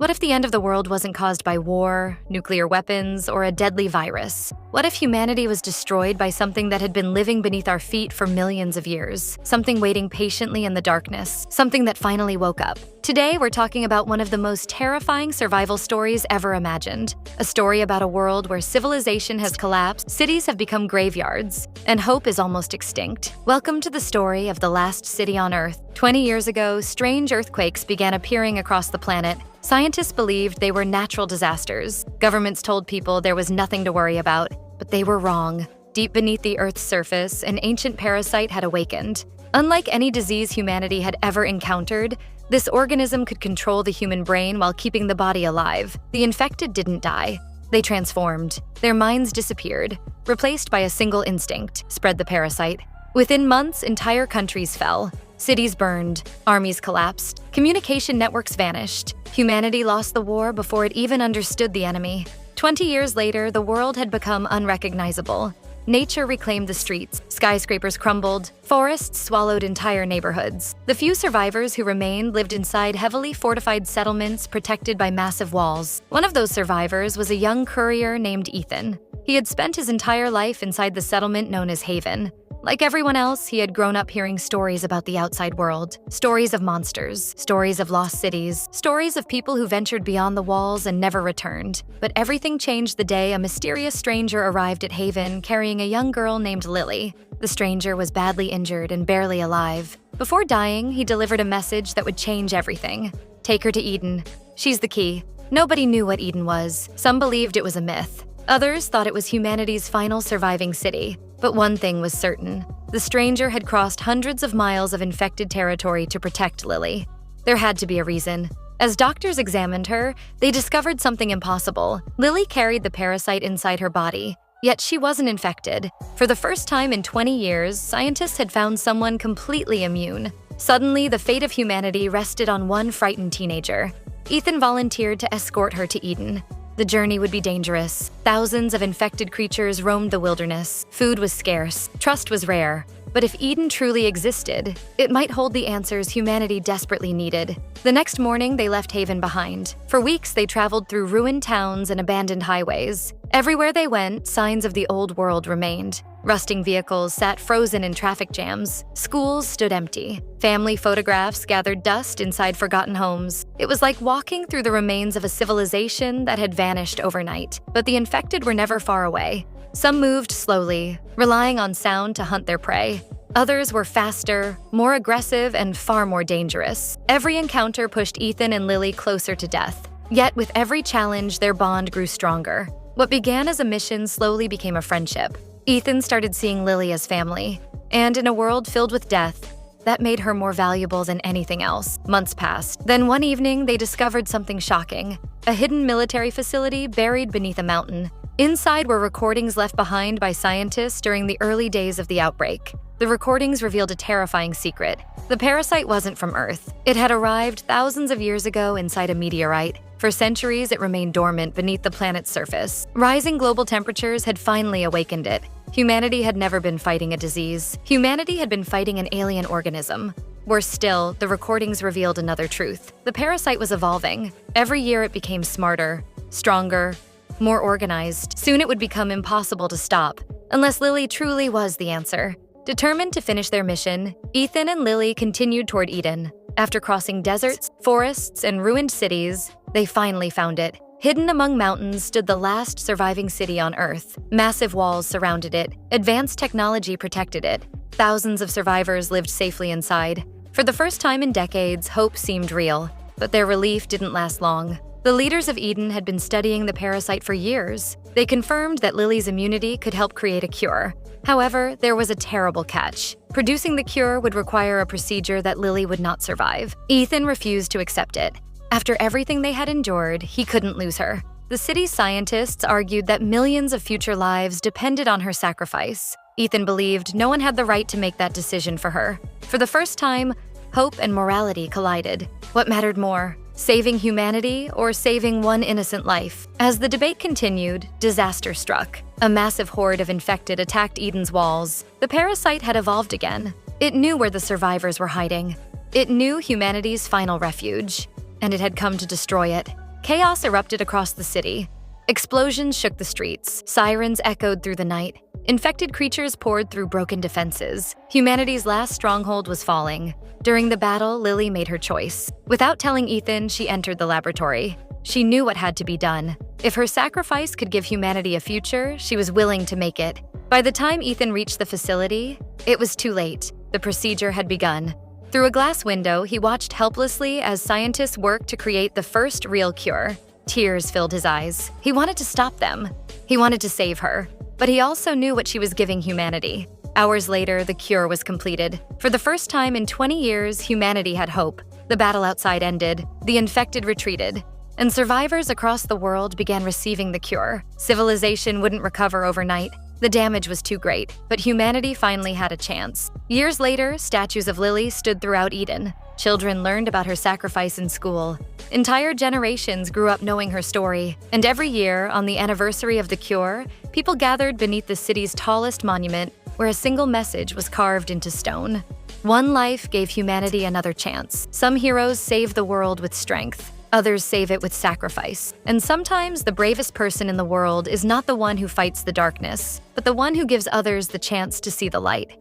What if the end of the world wasn't caused by war, nuclear weapons, or a deadly virus? What if humanity was destroyed by something that had been living beneath our feet for millions of years? Something waiting patiently in the darkness, something that finally woke up. Today, we're talking about one of the most terrifying survival stories ever imagined. A story about a world where civilization has collapsed, cities have become graveyards, and hope is almost extinct. Welcome to the story of the last city on Earth. 20 years ago, strange earthquakes began appearing across the planet. Scientists believed they were natural disasters. Governments told people there was nothing to worry about, but they were wrong. Deep beneath the Earth's surface, an ancient parasite had awakened. Unlike any disease humanity had ever encountered, this organism could control the human brain while keeping the body alive. The infected didn't die. They transformed. Their minds disappeared, replaced by a single instinct: spread the parasite. Within months, entire countries fell. Cities burned, armies collapsed, communication networks vanished. Humanity lost the war before it even understood the enemy. 20 years later, the world had become unrecognizable. Nature reclaimed the streets, skyscrapers crumbled, forests swallowed entire neighborhoods. The few survivors who remained lived inside heavily fortified settlements protected by massive walls. One of those survivors was a young courier named Ethan. He had spent his entire life inside the settlement known as Haven. Like everyone else, he had grown up hearing stories about the outside world. Stories of monsters, stories of lost cities, stories of people who ventured beyond the walls and never returned. But everything changed the day a mysterious stranger arrived at Haven carrying a young girl named Lily. The stranger was badly injured and barely alive. Before dying, he delivered a message that would change everything. Take her to Eden. She's the key. Nobody knew what Eden was. Some believed it was a myth. Others thought it was humanity's final surviving city. But one thing was certain: the stranger had crossed hundreds of miles of infected territory to protect Lily. There had to be a reason. As doctors examined her, they discovered something impossible. Lily carried the parasite inside her body, yet she wasn't infected. For the first time in 20 years, scientists had found someone completely immune. Suddenly, the fate of humanity rested on one frightened teenager. Ethan volunteered to escort her to Eden. The journey would be dangerous. Thousands of infected creatures roamed the wilderness. Food was scarce. Trust was rare. But if Eden truly existed, it might hold the answers humanity desperately needed. The next morning, they left Haven behind. For weeks, they traveled through ruined towns and abandoned highways. Everywhere they went, signs of the old world remained. Rusting vehicles sat frozen in traffic jams. Schools stood empty. Family photographs gathered dust inside forgotten homes. It was like walking through the remains of a civilization that had vanished overnight. But the infected were never far away. Some moved slowly, relying on sound to hunt their prey. Others were faster, more aggressive, and far more dangerous. Every encounter pushed Ethan and Lily closer to death. Yet with every challenge, their bond grew stronger. What began as a mission slowly became a friendship. Ethan started seeing Lily as family, and in a world filled with death, that made her more valuable than anything else. Months passed. Then one evening, they discovered something shocking: a hidden military facility buried beneath a mountain. Inside were recordings left behind by scientists during the early days of the outbreak. The recordings revealed a terrifying secret. The parasite wasn't from Earth. It had arrived thousands of years ago inside a meteorite. For centuries, it remained dormant beneath the planet's surface. Rising global temperatures had finally awakened it. Humanity had never been fighting a disease. Humanity had been fighting an alien organism. Worse still, the recordings revealed another truth. The parasite was evolving. Every year it became smarter, stronger, more organized. Soon it would become impossible to stop, unless Lily truly was the answer. Determined to finish their mission, Ethan and Lily continued toward Eden. After crossing deserts, forests, and ruined cities, they finally found it. Hidden among mountains stood the last surviving city on Earth. Massive walls surrounded it. Advanced technology protected it. Thousands of survivors lived safely inside. For the first time in decades, hope seemed real, but their relief didn't last long. The leaders of Eden had been studying the parasite for years. They confirmed that Lily's immunity could help create a cure. However, there was a terrible catch. Producing the cure would require a procedure that Lily would not survive. Ethan refused to accept it. After everything they had endured, he couldn't lose her. The city's scientists argued that millions of future lives depended on her sacrifice. Ethan believed no one had the right to make that decision for her. For the first time, hope and morality collided. What mattered more? Saving humanity or saving one innocent life? As the debate continued, disaster struck. A massive horde of infected attacked Eden's walls. The parasite had evolved again. It knew where the survivors were hiding. It knew humanity's final refuge, and it had come to destroy it. Chaos erupted across the city. Explosions shook the streets, sirens echoed through the night. Infected creatures poured through broken defenses. Humanity's last stronghold was falling. During the battle, Lily made her choice. Without telling Ethan, she entered the laboratory. She knew what had to be done. If her sacrifice could give humanity a future, she was willing to make it. By the time Ethan reached the facility, it was too late. The procedure had begun. Through a glass window, he watched helplessly as scientists worked to create the first real cure. Tears filled his eyes. He wanted to stop them. He wanted to save her. But he also knew what she was giving humanity. Hours later, the cure was completed. For the first time in 20 years, humanity had hope. The battle outside ended. The infected retreated. And survivors across the world began receiving the cure. Civilization wouldn't recover overnight. The damage was too great, but humanity finally had a chance. Years later, statues of Lily stood throughout Eden. Children learned about her sacrifice in school. Entire generations grew up knowing her story. And every year, on the anniversary of the cure, people gathered beneath the city's tallest monument, where a single message was carved into stone. One life gave humanity another chance. Some heroes save the world with strength. Others save it with sacrifice. And sometimes the bravest person in the world is not the one who fights the darkness, but the one who gives others the chance to see the light.